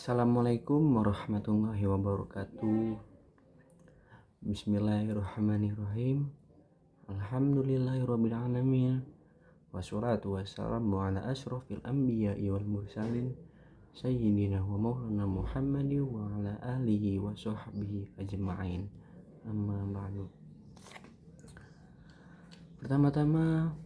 Assalamualaikum warahmatullahi wabarakatuh. Bismillahirrahmanirrahim. Alhamdulillahirabbil alamin. Wassalatu wassalamu ala asyrofil anbiya'i wal mursalin sayyidina wa maulana Muhammadin wa ala alihi wa sahbihi ajma'in. Amma ba'du. Pertama-tama,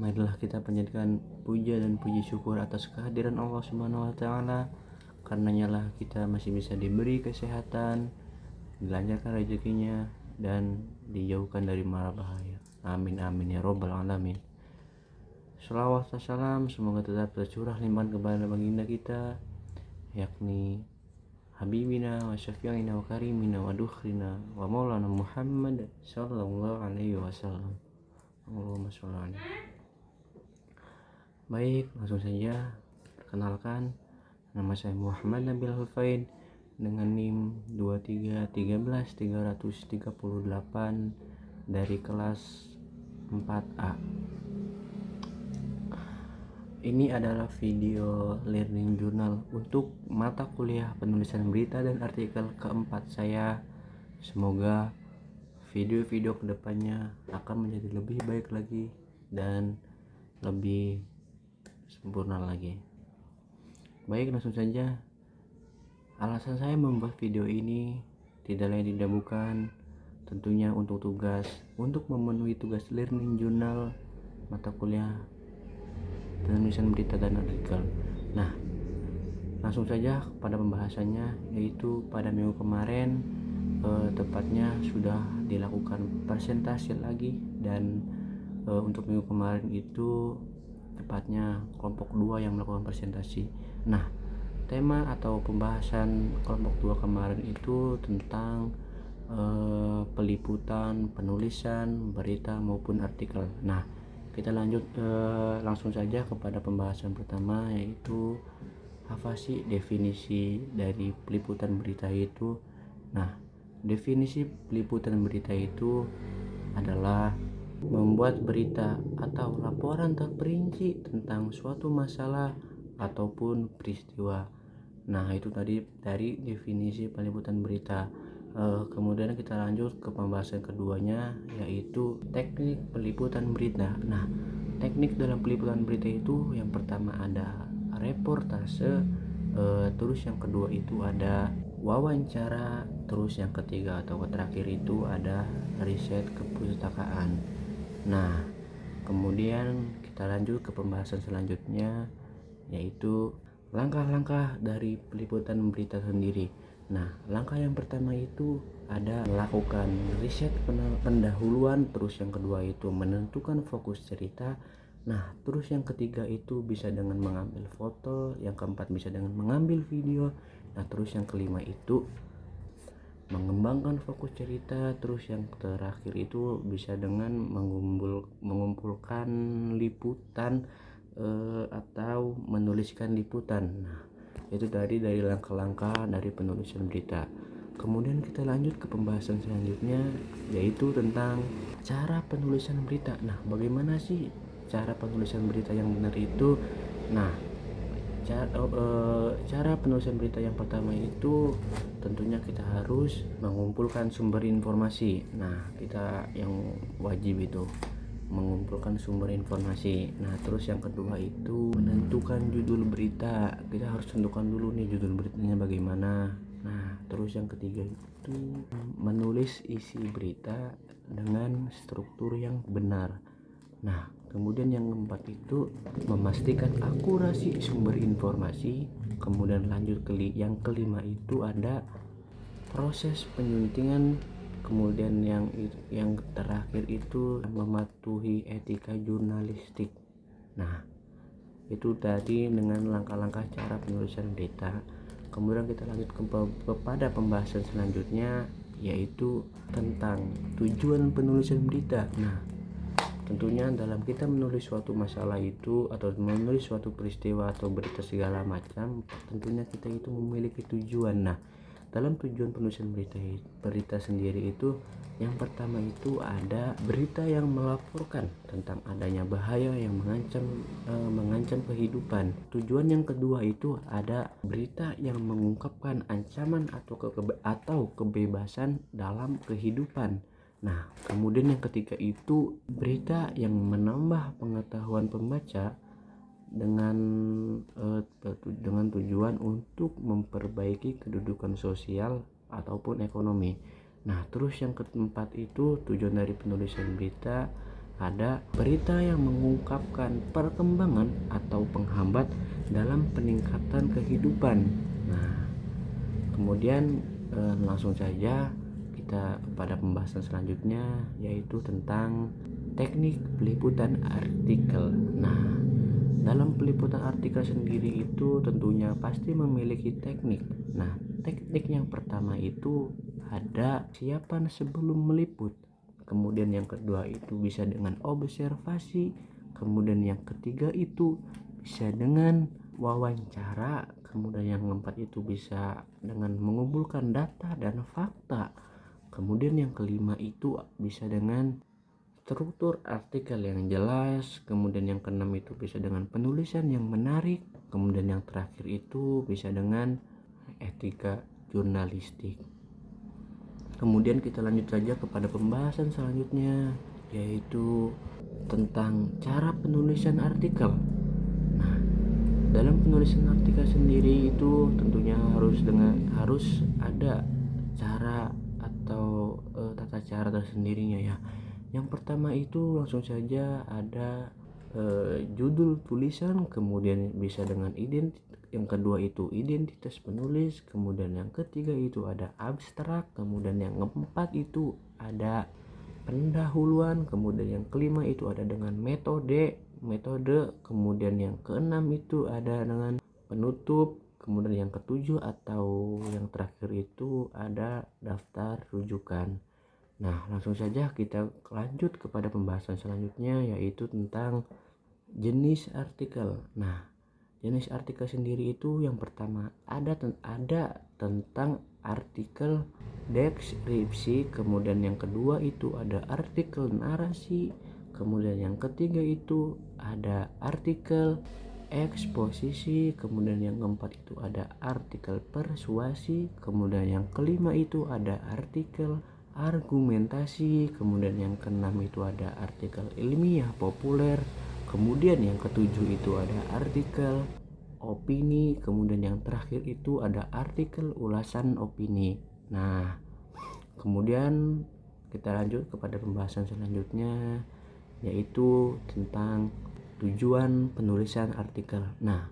marilah kita panjatkan puja dan puji syukur atas kehadiran Allah Subhanahu wa taala. Karenanya lah kita masih bisa diberi kesehatan, dilancarkan rezekinya, dan dijauhkan dari mara bahaya. Amin amin ya robbal alamin. Shalawat salam semoga tetap tercurah limpahan kepada baginda kita, yakni Habibina wa syafi'ina wa karimina wa dukhrina wa maulana Muhammad sallallahu alaihi wasallam. Allahumma sholli alaihi. Baik, langsung saja perkenalkan. Nama saya Muhammad Nabil Hufaid dengan NIM 2313338 dari kelas 4A. Ini adalah video learning journal untuk mata kuliah penulisan berita dan artikel keempat saya. Semoga video-video kedepannya akan menjadi lebih baik lagi dan lebih sempurna lagi. Baik, langsung saja. Alasan saya membuat video ini tidak lain tidak bukan tentunya untuk memenuhi tugas learning journal mata kuliah penulisan berita dan artikel. Nah, langsung saja pada pembahasannya, yaitu pada minggu kemarin tepatnya sudah dilakukan presentasi lagi, dan untuk minggu kemarin itu tepatnya kelompok 2 yang melakukan presentasi. Nah, tema atau pembahasan kelompok 2 kemarin itu tentang peliputan, penulisan berita maupun artikel. Nah, kita lanjut langsung saja kepada pembahasan pertama, yaitu apa sih definisi dari peliputan berita itu. Nah, definisi peliputan berita itu adalah membuat berita atau laporan terperinci tentang suatu masalah ataupun peristiwa. Nah, itu tadi dari definisi peliputan berita. Kemudian kita lanjut ke pembahasan keduanya, yaitu teknik peliputan berita. Nah, teknik dalam peliputan berita itu yang pertama ada reportase, terus yang kedua itu ada wawancara, terus yang ketiga atau terakhir itu ada riset kepustakaan. Nah, kemudian kita lanjut ke pembahasan selanjutnya, yaitu langkah-langkah dari peliputan berita sendiri. Nah, langkah yang pertama itu ada melakukan riset pendahuluan, terus yang kedua itu menentukan fokus cerita. Nah, terus yang ketiga itu bisa dengan mengambil foto, yang keempat bisa dengan mengambil video. Nah, terus yang kelima itu mengembangkan fokus cerita, terus yang terakhir itu bisa dengan mengumpulkan liputan atau menuliskan liputan. Nah, itu dari langkah-langkah dari penulisan berita. Kemudian kita lanjut ke pembahasan selanjutnya, yaitu tentang cara penulisan berita. Nah, bagaimana sih cara penulisan berita yang benar itu? Nah, cara penulisan berita yang pertama itu tentunya kita harus mengumpulkan sumber informasi. Nah, kita yang wajib itu mengumpulkan sumber informasi. Nah, terus yang kedua itu menentukan judul berita. Kita harus tentukan dulu nih judul beritanya bagaimana. Nah, terus yang ketiga itu menulis isi berita dengan struktur yang benar. Nah, kemudian yang keempat itu memastikan akurasi sumber informasi. Kemudian lanjut ke yang kelima itu ada proses penyuntingan. Kemudian yang terakhir itu mematuhi etika jurnalistik. Nah, itu tadi dengan langkah-langkah cara penulisan berita. Kemudian kita lanjut kepada pembahasan selanjutnya, yaitu tentang tujuan penulisan berita. Nah, tentunya dalam kita menulis suatu masalah itu atau menulis suatu peristiwa atau berita segala macam, tentunya kita itu memiliki tujuan. Nah, dalam tujuan penulisan berita sendiri itu, yang pertama itu ada berita yang melaporkan tentang adanya bahaya yang mengancam kehidupan. Tujuan yang kedua itu ada berita yang mengungkapkan ancaman atau kebebasan dalam kehidupan. Nah, kemudian yang ketiga itu berita yang menambah pengetahuan pembaca dengan tujuan untuk memperbaiki kedudukan sosial ataupun ekonomi. Nah, terus yang keempat itu tujuan dari penulisan berita ada berita yang mengungkapkan perkembangan atau penghambat dalam peningkatan kehidupan. Nah, kemudian langsung saja kita kepada pembahasan selanjutnya, yaitu tentang teknik peliputan artikel. Nah, dalam peliputan artikel sendiri itu tentunya pasti memiliki teknik. Nah, teknik yang pertama itu ada siapan sebelum meliput. Kemudian yang kedua itu bisa dengan observasi. Kemudian yang ketiga itu bisa dengan wawancara. Kemudian yang keempat itu bisa dengan mengumpulkan data dan fakta. Kemudian yang kelima itu bisa dengan struktur artikel yang jelas. Kemudian yang keenam itu bisa dengan penulisan yang menarik. Kemudian yang terakhir itu bisa dengan etika jurnalistik. Kemudian kita lanjut saja kepada pembahasan selanjutnya, yaitu tentang cara penulisan artikel. Nah, dalam penulisan artikel sendiri itu tentunya harus ada cara atau tata cara tersendirinya ya. Yang pertama itu langsung saja ada judul tulisan, kemudian bisa dengan yang kedua itu identitas penulis, kemudian yang ketiga itu ada abstrak, kemudian yang keempat itu ada pendahuluan, kemudian yang kelima itu ada dengan metode, kemudian yang keenam itu ada dengan penutup, kemudian yang ketujuh atau yang terakhir itu ada daftar rujukan. Nah, langsung saja kita lanjut kepada pembahasan selanjutnya, yaitu tentang jenis artikel. Nah, jenis artikel sendiri itu yang pertama ada tentang artikel deskripsi, kemudian yang kedua itu ada artikel narasi, kemudian yang ketiga itu ada artikel eksposisi, kemudian yang keempat itu ada artikel persuasi, kemudian yang kelima itu ada artikel argumentasi, kemudian yang keenam itu ada artikel ilmiah populer, kemudian yang ketujuh itu ada artikel opini, kemudian yang terakhir itu ada artikel ulasan opini. Nah, kemudian kita lanjut kepada pembahasan selanjutnya, yaitu tentang tujuan penulisan artikel. Nah,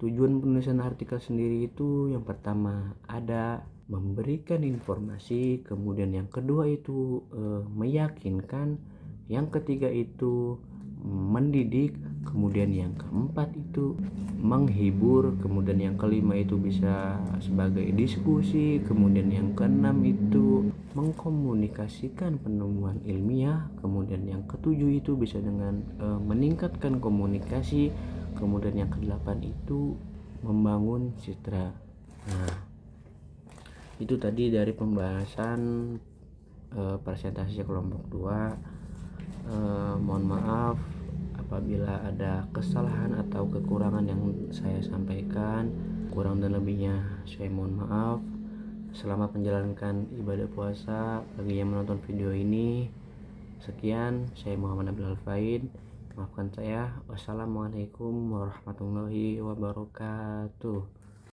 tujuan penulisan artikel sendiri itu yang pertama ada memberikan informasi, kemudian yang kedua itu meyakinkan, yang ketiga itu mendidik, kemudian yang keempat itu menghibur, kemudian yang kelima itu bisa sebagai diskusi, kemudian yang keenam itu mengkomunikasikan penemuan ilmiah, kemudian yang ketujuh itu bisa dengan meningkatkan komunikasi, kemudian yang kedelapan itu membangun citra. Nah, itu tadi dari pembahasan presentasi kelompok 2. Mohon maaf apabila ada kesalahan atau kekurangan yang saya sampaikan, kurang dan lebihnya saya mohon maaf. Selamat menjalankan ibadah puasa bagi yang menonton video ini. Sekian, saya Muhammad Abdul Alfaid. Maafkan saya. Wassalamualaikum warahmatullahi wabarakatuh.